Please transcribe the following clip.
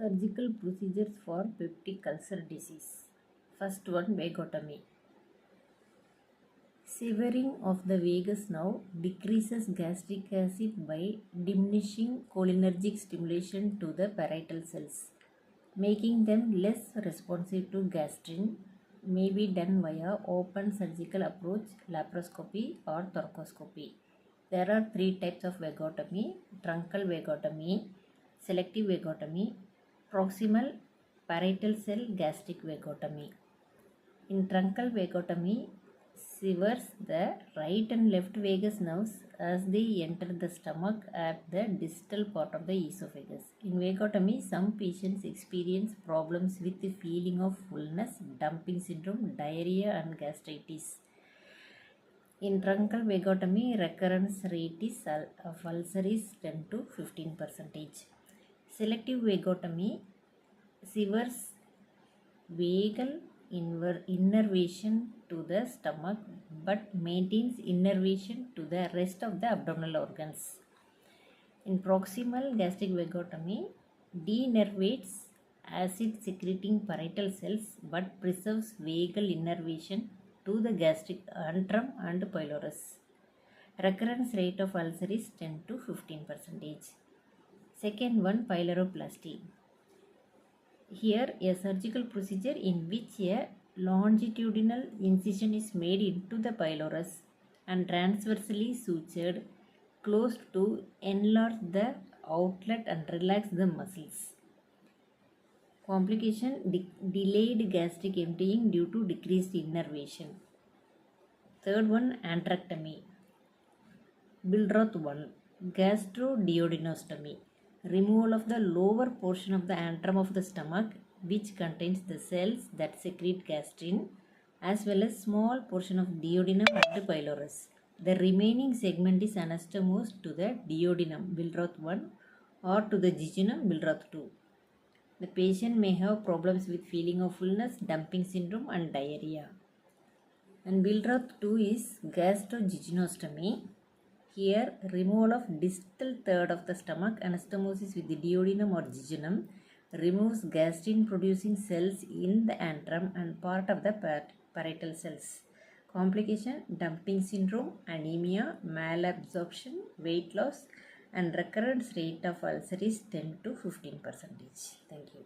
Surgical procedures for peptic ulcer disease. First one, vagotomy. Severing of the vagus nerve decreases gastric acid by diminishing cholinergic stimulation to the parietal cells, making them less responsive to gastrin. May be done via open surgical approach, laparoscopy or thoracoscopy. There are three types of vagotomy: truncal vagotomy, selective vagotomy, proximal parietal cell gastric vagotomy. In truncal vagotomy, severs the right and left vagus nerves as they enter the stomach at the distal part of the esophagus. In vagotomy, some patients experience problems with the feeling of fullness, dumping syndrome, diarrhea and gastritis. In truncal vagotomy, recurrence rate of ulcer is 10 to 15%. Selective vagotomy severs vagal innervation to the stomach but maintains innervation to the rest of the abdominal organs. In proximal gastric vagotomy, denervates acid secreting parietal cells but preserves vagal innervation to the gastric antrum and pylorus. Recurrence rate of ulcer is 10 to 15%. Second one, pyloroplasty. Here, a surgical procedure in which a longitudinal incision is made into the pylorus and transversely sutured close to enlarge the outlet and relax the muscles. Complication: delayed gastric emptying due to decreased innervation. Third one, antrectomy. Billroth 1, gastroduodenostomy. Removal of the lower portion of the antrum of the stomach, which contains the cells that secrete gastrin, as well as small portion of duodenum and pylorus. The remaining segment is anastomosed to the duodenum, Billroth 1, or to the jejunum, Billroth 2. The patient may have problems with feeling of fullness, dumping syndrome and diarrhea. And Billroth 2 is gastrojejunectomy. Here, removal of distal third of the stomach, anastomosis with the duodenum or jejunum, removes gastrin producing cells in the antrum and part of the parietal cells. Complication: dumping syndrome, anemia, malabsorption, weight loss, and recurrence rate of ulcer is 10 to 15%. Thank you.